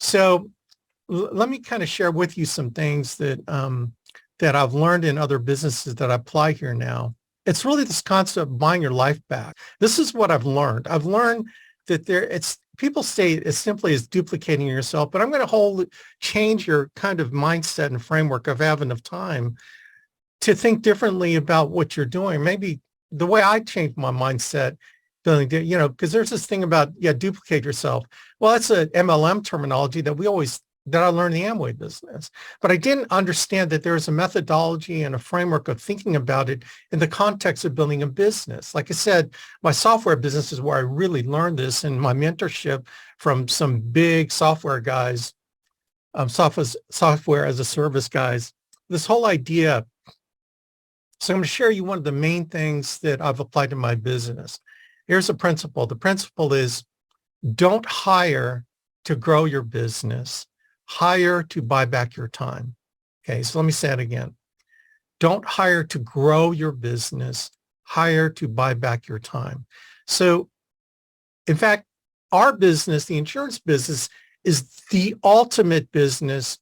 So let me kind of share with you some things that I've learned in other businesses that I apply here now. It's really this concept of buying your life back. This is what I've learned. I've learned that it's people say it as simply as duplicating yourself, but I'm going to change your kind of mindset and framework of having enough time to think differently about what you're doing. Maybe the way I changed my mindset, because there's this thing about, duplicate yourself. Well, that's a MLM terminology that I learned in the Amway business. But I didn't understand that there's a methodology and a framework of thinking about it in the context of building a business. Like I said, my software business is where I really learned this, and my mentorship from some big software guys, software as a service guys, this whole idea. So I'm going to share you one of the main things that I've applied to my business. Here's a principle. The principle is don't hire to grow your business. Hire to buy back your time. Okay, so let me say it again. Don't hire to grow your business. Hire to buy back your time. So, in fact, our business, the insurance business, is the ultimate business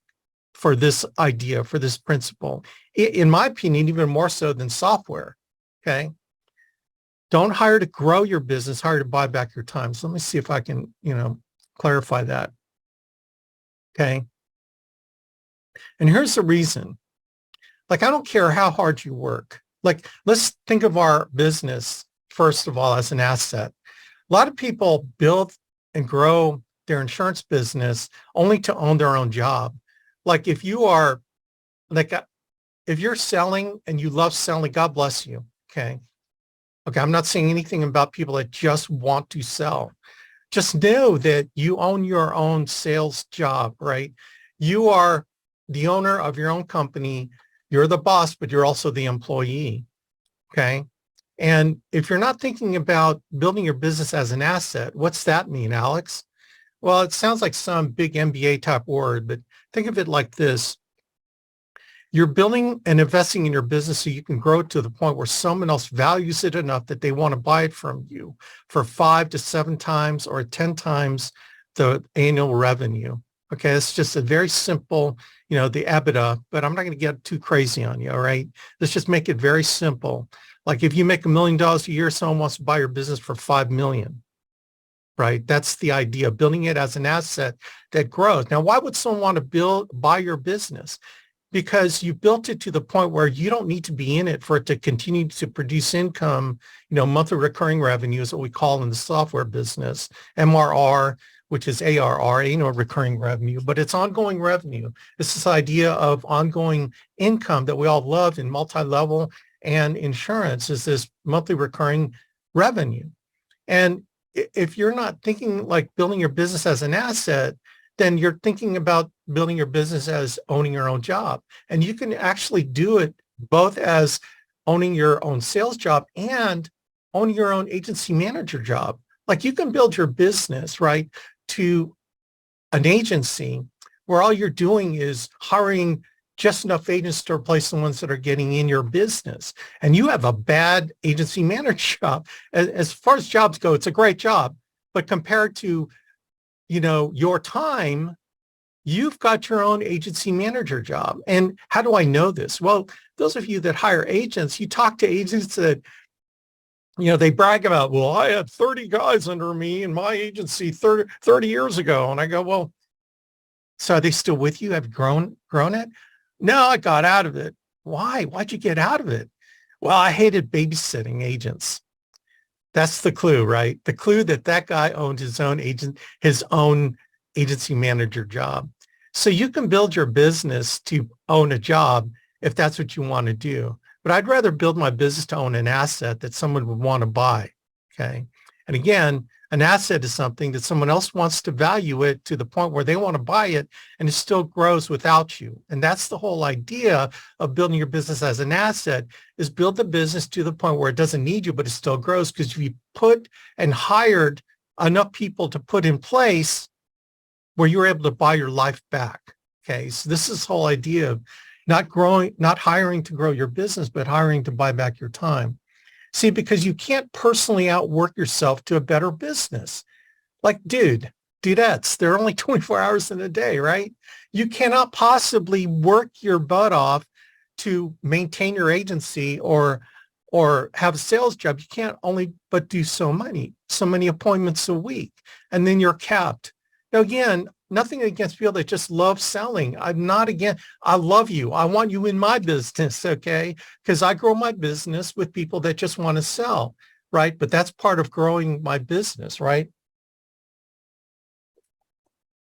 for this idea, for this principle. In my opinion, even more so than software. Okay. Don't hire to grow your business, hire to buy back your time. So let me see if I can, clarify that. Okay. And here's the reason. Like, I don't care how hard you work. Like, let's think of our business, first of all, as an asset. A lot of people build and grow their insurance business only to own their own job. Like, if you're selling and you love selling, God bless you. Okay. Okay. I'm not saying anything about people that just want to sell. Just know that you own your own sales job, right? You are the owner of your own company. You're the boss, but you're also the employee. Okay. And if you're not thinking about building your business as an asset, what's that mean, Alex? Well, it sounds like some big MBA type word, but think of it like this. You're building and investing in your business so you can grow it to the point where someone else values it enough that they want to buy it from you for 5 to 7 times or 10 times the annual revenue. Okay, it's just a very simple, the EBITDA, but I'm not going to get too crazy on you, all right? Let's just make it very simple. Like if you make $1 million a year, someone wants to buy your business for $5 million, right? That's the idea, building it as an asset that grows. Now, why would someone want to buy your business? Because you built it to the point where you don't need to be in it for it to continue to produce income, monthly recurring revenue is what we call in the software business, MRR, which is ARR, recurring revenue, but it's ongoing revenue. It's this idea of ongoing income that we all love in multi-level, and insurance is this monthly recurring revenue. And if you're not thinking like building your business as an asset, then you're thinking about building your business as owning your own job. And you can actually do it both as owning your own sales job and owning your own agency manager job. Like you can build your business, right, to an agency where all you're doing is hiring just enough agents to replace the ones that are getting in your business. And you have a bad agency manager job. As far as jobs go, it's a great job. But compared to your time, you've got your own agency manager job. And how do I know this? Well, those of you that hire agents, you talk to agents that, they brag about, well, I had 30 guys under me in my agency 30 years ago. And I go, well, so are they still with you? Have you grown it? No, I got out of it. Why? Why'd you get out of it? Well, I hated babysitting agents. That's the clue, right? The clue that guy owned his own agency manager job. So you can build your business to own a job if that's what you want to do. But I'd rather build my business to own an asset that someone would want to buy. Okay. And again, an asset is something that someone else wants to value it to the point where they want to buy it, and it still grows without you. And that's the whole idea of building your business as an asset, is build the business to the point where it doesn't need you, but it still grows because you put and hired enough people to put in place where you're able to buy your life back. Okay. So this is the whole idea of not hiring to grow your business, but hiring to buy back your time. See, because you can't personally outwork yourself to a better business. Like, dude, dudettes. There are only 24 hours in a day, right? You cannot possibly work your butt off to maintain your agency or have a sales job. You can't only but do so many appointments a week, and then you're capped. Now, again, nothing against people that just love selling. I'm not again. I love you. I want you in my business, okay? Because I grow my business with people that just want to sell, right? But that's part of growing my business, right?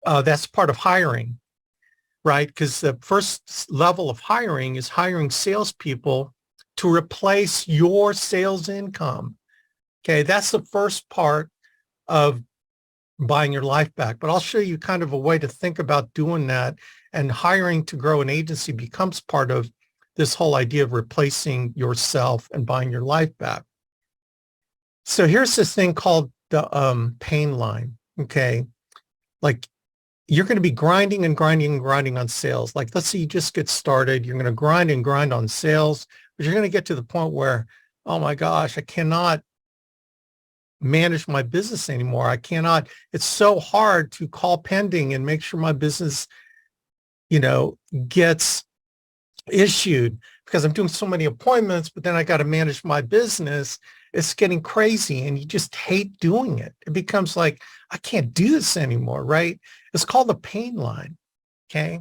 That's part of hiring, right? Because the first level of hiring is hiring salespeople to replace your sales income. Okay, that's the first part of buying your life back. But I'll show you kind of a way to think about doing that. And hiring to grow an agency becomes part of this whole idea of replacing yourself and buying your life back. So here's this thing called the pain line. Okay, like you're going to be grinding and grinding and grinding on sales. Like, let's say you just get started. You're going to grind and grind on sales, but you're going to get to the point where, oh my gosh, I cannot manage my business anymore. I cannot, it's so hard to call pending and make sure my business, gets issued because I'm doing so many appointments, but then I got to manage my business. It's getting crazy and you just hate doing it. It becomes like, I can't do this anymore, right? It's called the pain line, okay?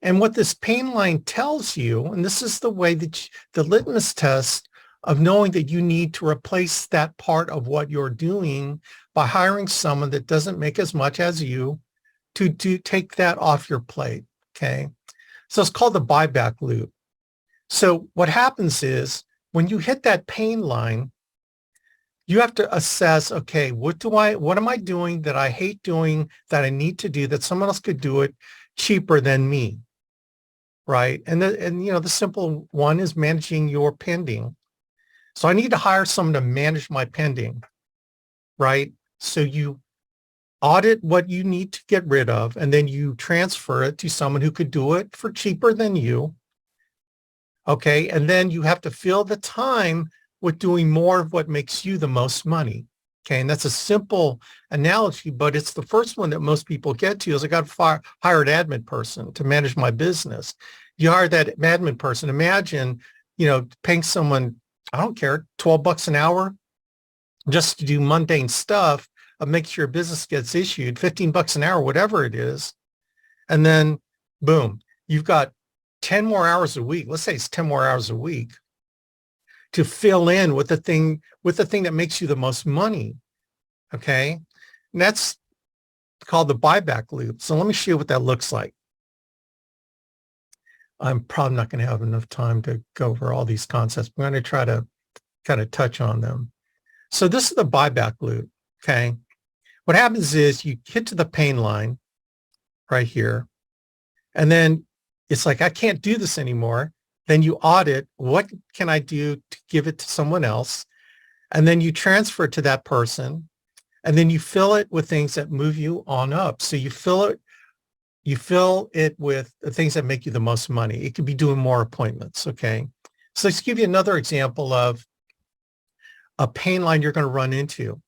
And what this pain line tells you, and this is the way that the litmus test of knowing that you need to replace that part of what you're doing by hiring someone that doesn't make as much as you to take that off your plate, okay? So it's called the buyback loop. So what happens is when you hit that pain line, you have to assess, okay, what am I doing that I hate doing that I need to do that someone else could do it cheaper than me, right? And the simple one is managing your pending. So I need to hire someone to manage my pending, right? So you audit what you need to get rid of, and then you transfer it to someone who could do it for cheaper than you. Okay. And then you have to fill the time with doing more of what makes you the most money. Okay. And that's a simple analogy, but it's the first one that most people get to is I got to hire an admin person to manage my business. You hire that admin person. Imagine, paying someone, I don't care, $12 an hour just to do mundane stuff of making sure your business gets issued, $15 an hour, whatever it is. And then boom, you've got 10 more hours a week. Let's say it's 10 more hours a week to fill in with the thing that makes you the most money. Okay. And that's called the buyback loop. So let me show you what that looks like. I'm probably not going to have enough time to go over all these concepts. I'm going to try to kind of touch on them. So this is the buyback loop. Okay. What happens is you get to the pain line right here, and then it's like, I can't do this anymore. Then you audit, what can I do to give it to someone else? And then you transfer it to that person, and then you fill it with things that move you on up. So you fill it with the things that make you the most money. It could be doing more appointments, okay? So let's give you another example of a pain line you're going to run into.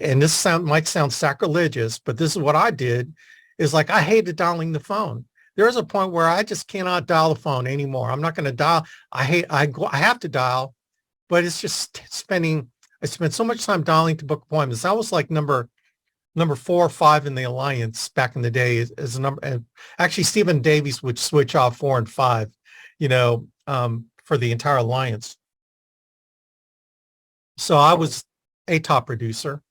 And this might sound sacrilegious, but this is what I did, is like I hated dialing the phone. There's a point where I just cannot dial the phone anymore. I'm not going to dial. I have to dial, but it's just I spent so much time dialing to book appointments. I was like number 4 or 5 in the alliance back in the day as a number. And actually, Stephen Davies would switch off 4 and 5, for the entire alliance. So I was a top producer.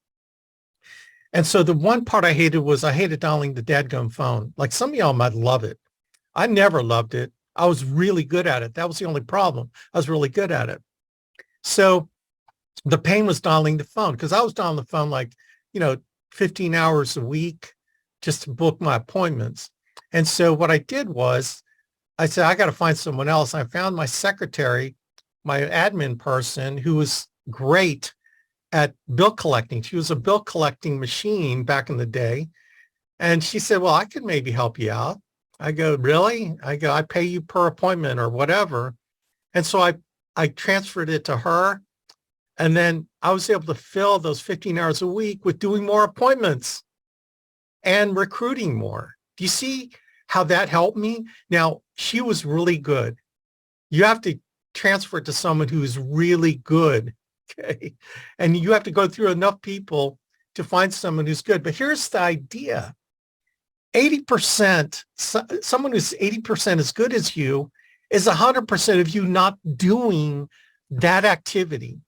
And so the one part I hated was I hated dialing the dadgum phone. Like some of y'all might love it. I never loved it. I was really good at it. That was the only problem. I was really good at it. So the pain was dialing the phone because I was dialing the phone 15 hours a week just to book my appointments. And so what I did was I said, I got to find someone else. I found my secretary, my admin person, who was great at bill collecting. She was a bill collecting machine back in the day. And she said, well, I could maybe help you out. I go, really? I go, I pay you per appointment or whatever. And so I transferred it to her. And then I was able to fill those 15 hours a week with doing more appointments. and recruiting more. Do you see how that helped me? Now, she was really good. You have to transfer it to someone who's really good, okay? And you have to go through enough people to find someone who's good. But here's the idea. 80%, someone who's 80% as good as you is 100% of you not doing that activity.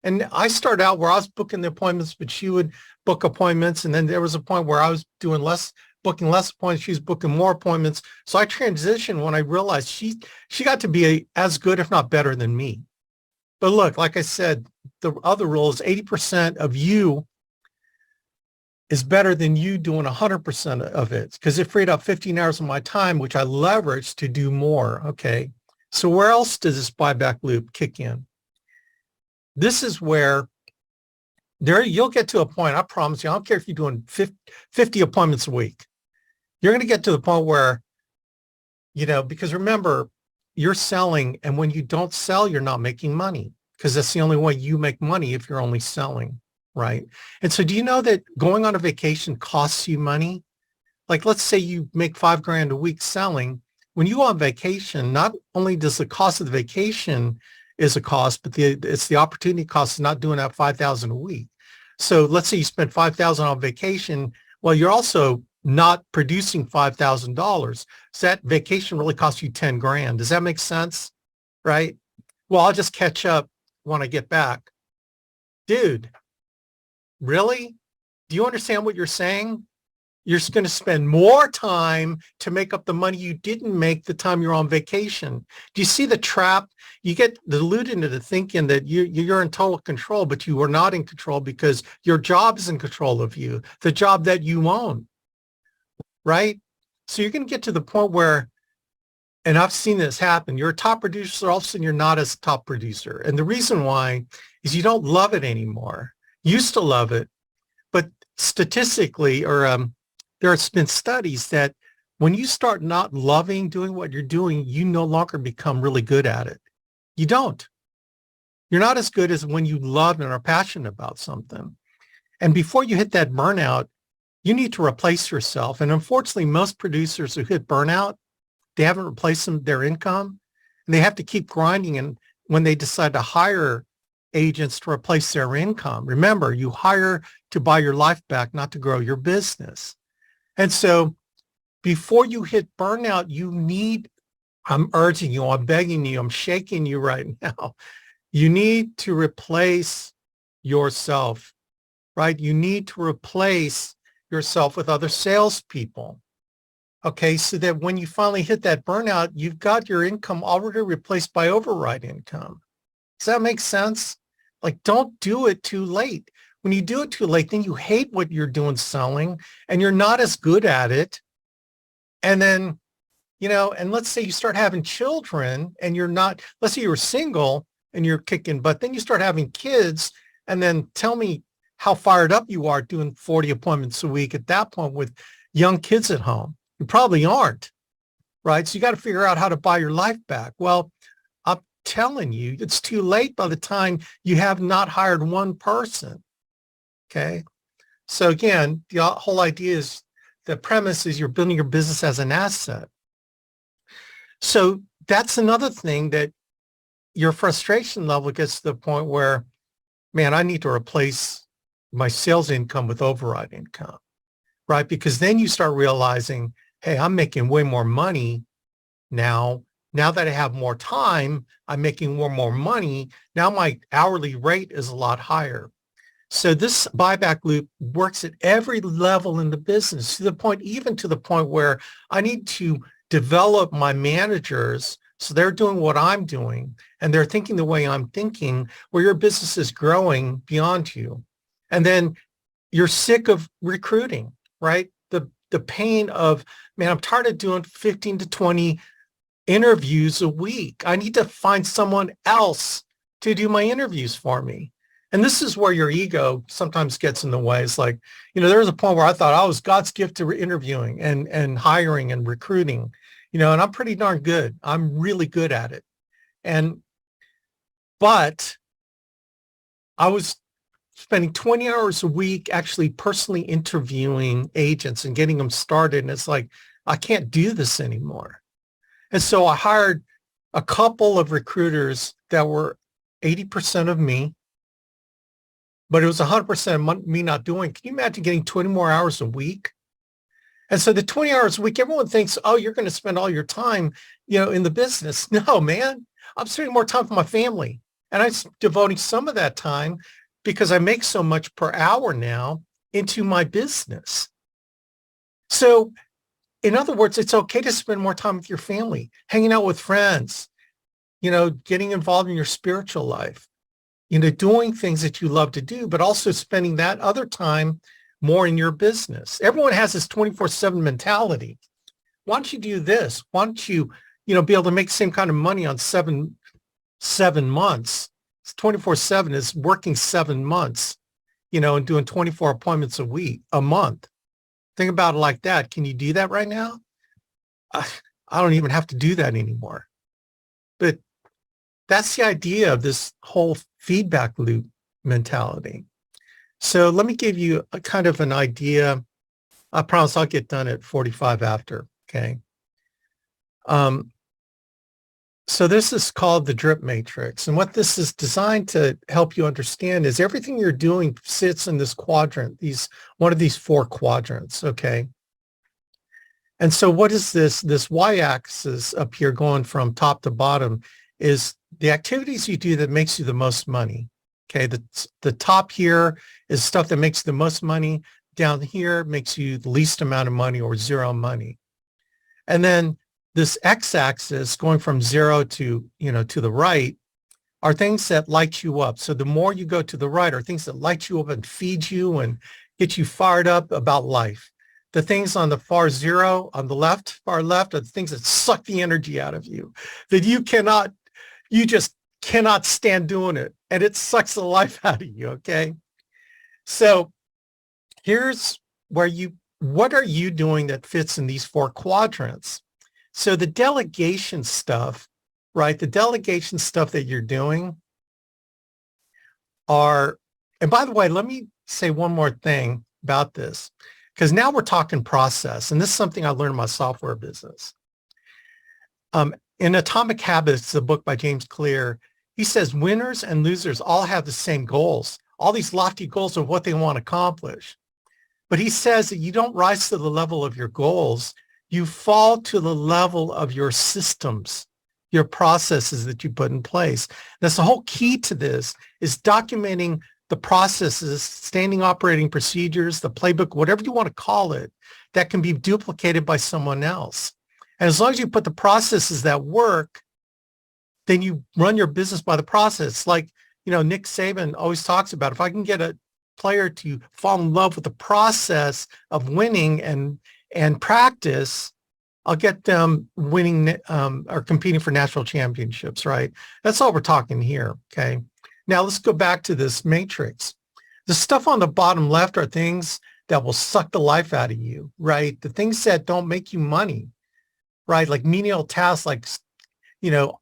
And I started out where I was booking the appointments, but she would book appointments. And then there was a point where I was booking less appointments. She was booking more appointments. So I transitioned when I realized she got to be as good, if not better than me. But look, like I said, the other rule is 80% of you is better than you doing 100% of it, because it freed up 15 hours of my time, which I leveraged to do more. Okay. So where else does this buyback loop kick in? This is where you'll get to a point, I promise you, I don't care if you're doing 50 appointments a week. You're going to get to the point where, because remember, you're selling, and when you don't sell, you're not making money, because that's the only way you make money, if you're only selling, right? And so do you know that going on a vacation costs you money? Like, let's say you make $5,000 a week selling. When you go on vacation, not only does the cost of the vacation is a cost, but it's the opportunity cost of not doing that $5,000 a week. So let's say you spend $5,000 on vacation. Well, you're also not producing $5,000. So that vacation really costs you $10,000. Does that make sense? Right? Well, I'll just catch up when I get back. Dude, really? Do you understand what you're saying? You're going to spend more time to make up the money you didn't make the time you're on vacation. Do you see the trap? You get deluded into thinking that you're in total control, but you are not in control, because your job is in control of you, the job that you own, right? So you're going to get to the point where, and I've seen this happen, you're a top producer, all of a sudden you're not as a top producer. And the reason why is you don't love it anymore. You used to love it, but statistically, there's been studies that when you start not loving doing what you're doing, you no longer become really good at it. You don't. You're not as good as when you love and are passionate about something. And before you hit that burnout, you need to replace yourself. And unfortunately, most producers who hit burnout, they haven't replaced their income, and they have to keep grinding. And when they decide to hire agents to replace their income, remember, you hire to buy your life back, not to grow your business. And so before you hit burnout, I'm urging you, I'm begging you, I'm shaking you right now. You need to replace yourself, right? You need to replace yourself with other salespeople. Okay, so that when you finally hit that burnout, you've got your income already replaced by override income. Does that make sense? Like, don't do it too late. When you do it too late, then you hate what you're doing selling, and you're not as good at it. And then, and let's say you start having children and let's say you're single and you're kicking butt, then you start having kids, and then tell me how fired up you are doing 40 appointments a week at that point with young kids at home. You probably aren't, right? So you got to figure out how to buy your life back. Well, I'm telling you, it's too late by the time you have not hired one person. Okay. So again, the whole idea is, the premise is you're building your business as an asset. So that's another thing, that your frustration level gets to the point where, man, I need to replace my sales income with override income, right? Because then you start realizing, hey, I'm making way more money now. Now that I have more time, I'm making more money. Now my hourly rate is a lot higher. So this buyback loop works at every level in the business, even to the point where I need to develop my managers so they're doing what I'm doing and they're thinking the way I'm thinking, where your business is growing beyond you. And then you're sick of recruiting, right? The pain of, man, I'm tired of doing 15 to 20 interviews a week. I need to find someone else to do my interviews for me. And this is where your ego sometimes gets in the way. It's like, there was a point where I thought I was God's gift to interviewing and hiring and recruiting, and I'm pretty darn good. I'm really good at it. But I was spending 20 hours a week actually personally interviewing agents and getting them started. And it's like, I can't do this anymore. And so I hired a couple of recruiters that were 80% of me, but it was 100% me not doing. Can you imagine getting 20 more hours a week? And so the 20 hours a week, everyone thinks, oh, you're going to spend all your time, in the business. No, man, I'm spending more time with my family. And I'm devoting some of that time because I make so much per hour now into my business. So in other words, it's okay to spend more time with your family, hanging out with friends, getting involved in your spiritual life, doing things that you love to do, but also spending that other time more in your business. Everyone has this 24/7 mentality. Why don't you do this? Why don't you, be able to make the same kind of money on seven months? 24/7 is working 7 months, and doing 24 appointments a month. Think about it like that. Can you do that right now? I don't even have to do that anymore. But that's the idea of this whole feedback loop mentality. So let me give you a kind of an idea. I promise I'll get done at 45 after. Okay. So this is called the drip matrix. And what this is designed to help you understand is everything you're doing sits in this quadrant, one of these 4 quadrants. Okay. And so what is this y-axis up here going from top to bottom is the activities you do that makes you the most money. Okay. The top here is stuff that makes you the most money. Down here makes you the least amount of money or zero money. And then this x-axis going from 0 to, to the right are things that light you up. So the more you go to the right are things that light you up and feed you and get you fired up about life. The things on the far left are the things that suck the energy out of you, that you just cannot stand doing it. And it sucks the life out of you. Okay. So here's what are you doing that fits in these 4 quadrants? So the delegation stuff, right? The delegation stuff that you're doing and by the way, let me say one more thing about this, because now we're talking process. And this is something I learned in my software business. In Atomic Habits, the book by James Clear, he says winners and losers all have the same goals, all these lofty goals of what they want to accomplish. But he says that you don't rise to the level of your goals. You fall to the level of your systems, your processes that you put in place. That's the whole key to this, is documenting the processes, standing operating procedures, the playbook, whatever you want to call it, that can be duplicated by someone else. And as long as you put the processes that work, then you run your business by the process. Like, Nick Saban always talks about, if I can get a player to fall in love with the process of winning and practice, I'll get them winning or competing for national championships, right? That's all we're talking here, okay? Now let's go back to this matrix. The stuff on the bottom left are things that will suck the life out of you, right? The things that don't make you money, right? Like menial tasks, like,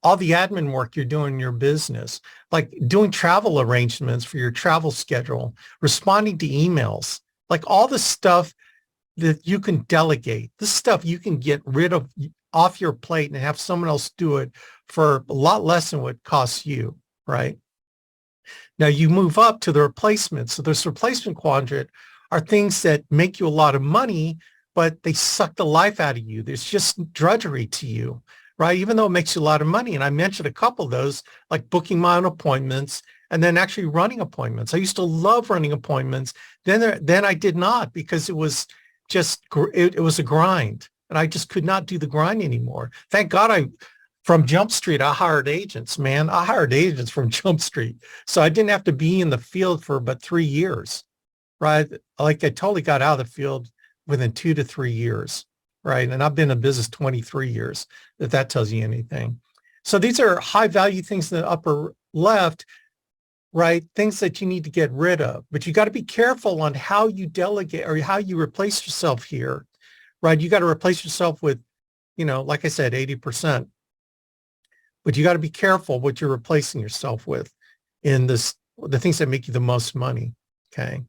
all the admin work you're doing in your business, like doing travel arrangements for your travel schedule, responding to emails, like all the stuff that you can delegate. This stuff you can get rid of off your plate and have someone else do it for a lot less than what it costs you, right? Now you move up to the replacements. So this replacement quadrant are things that make you a lot of money, but they suck the life out of you. There's just drudgery to you, right? Even though it makes you a lot of money. And I mentioned a couple of those, like booking my own appointments and then actually running appointments. I used to love running appointments. Then I did not, because it was a grind, and I just could not do the grind anymore. Thank God from Jump Street, I hired agents, man. I hired agents from Jump Street. So I didn't have to be in the field for about 3 years, right? Like I totally got out of the field within 2 to 3 years, right? And I've been in business 23 years, if that tells you anything. So these are high value things in the upper left, right? Things that you need to get rid of, but you got to be careful on how you delegate or how you replace yourself here, right? You got to replace yourself with, like I said, 80%, but you got to be careful what you're replacing yourself with in the things that make you the most money. Okay.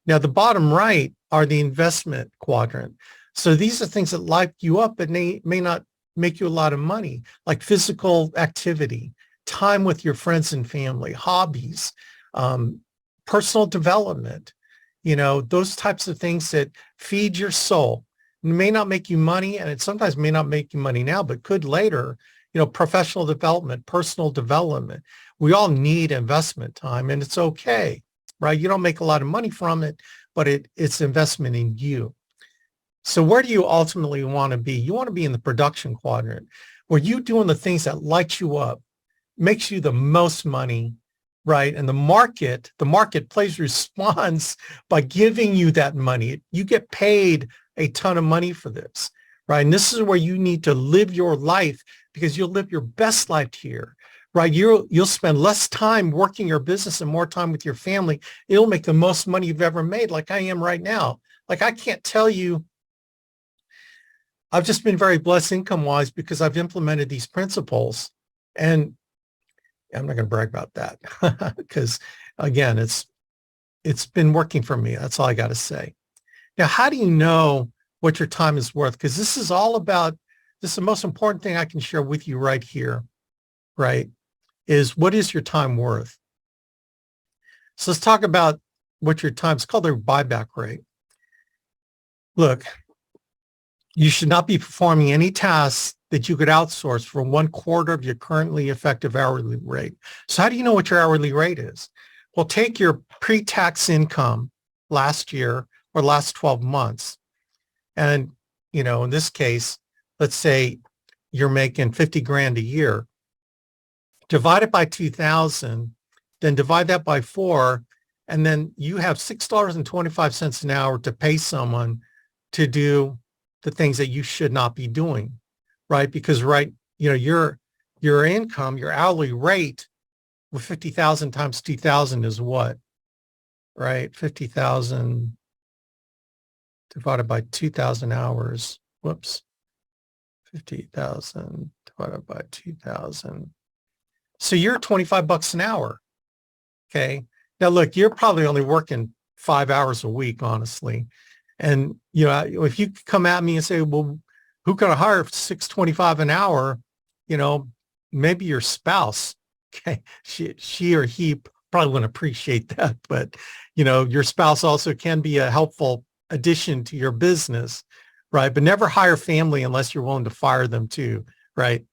Now the bottom right are the investment quadrant. So these are things that light you up, but may not make you a lot of money, like physical activity, time with your friends and family, hobbies, um, personal development, those types of things that feed your soul. It may not make you money, and it sometimes may not make you money now, but could later, professional development, personal development. We all need investment time, and it's okay, right? You don't make a lot of money from it, but it's investment in you. So where do you ultimately want to be? You want to be in the production quadrant where you're doing the things that light you up, makes you the most money, right? And the marketplace responds by giving you that money. You get paid a ton of money for this, right? And this is where you need to live your life, because you'll live your best life here, right? You'll spend less time working your business and more time with your family. It'll make the most money you've ever made, like I am right now. Like I can't tell you, I've just been very blessed income-wise because I've implemented these principles. And I'm not going to brag about that because, again, it's been working for me. That's all I got to say. Now, how do you know what your time is worth? Because this is the most important thing I can share with you right here, right, is what is your time worth? So let's talk about what your time is called, their buyback rate. Look, you should not be performing any tasks that you could outsource for 1/4 of your currently effective hourly rate. So how do you know what your hourly rate is? Well, take your pre-tax income last year or last 12 months. And, in this case, let's say you're making 50 grand a year. Divide it by 2,000, then divide that by 4, and then you have $6.25 an hour to pay someone to do the things that you should not be doing, right? Because your income, your hourly rate with 50,000 times 2,000 is what, right? 50,000 divided by 2,000 hours. Whoops. 50,000 divided by 2,000. So you're $25 an hour. Okay. Now look, you're probably only working 5 hours a week, honestly. And, if you come at me and say, well, who can I hire for $6.25 an hour? Maybe your spouse. Okay. She or he probably wouldn't appreciate that, but, your spouse also can be a helpful addition to your business, right? But never hire family unless you're willing to fire them too, right?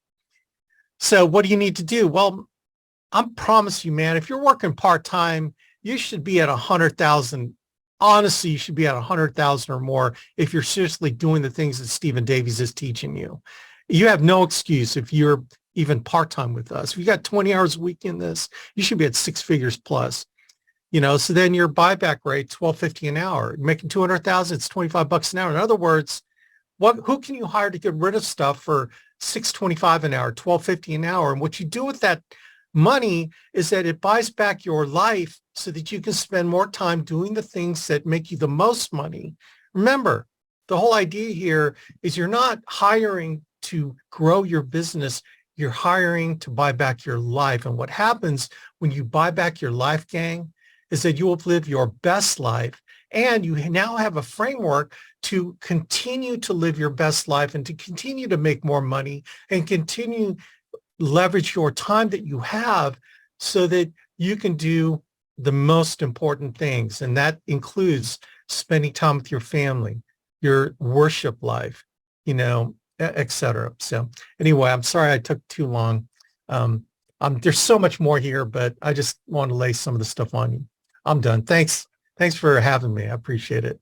So what do you need to do? Well, I promise you, man, if you're working part-time, you should be at 100,000. Honestly, you should be at 100,000 or more if you're seriously doing the things that Stephen Davies is teaching you. You have no excuse if you're even part-time with us. If you got 20 hours a week in this, you should be at 6 figures plus. So then your buyback rate, $12.50 an hour. You're making 200,000, it's $25 an hour. In other words, who can you hire to get rid of stuff for $6.25 an hour, $12.50 an hour? And what you do with that money is that it buys back your life so that you can spend more time doing the things that make you the most money. Remember, the whole idea here is you're not hiring to grow your business. You're hiring to buy back your life. And what happens when you buy back your life, gang, is that you will live your best life. And you now have a framework to continue to live your best life and to continue to make more money and continue leverage your time that you have so that you can do the most important things. And that includes spending time with your family, your worship life, et cetera. So anyway, I'm sorry I took too long. There's so much more here, but I just want to lay some of the stuff on you. I'm done. Thanks for having me. I appreciate it.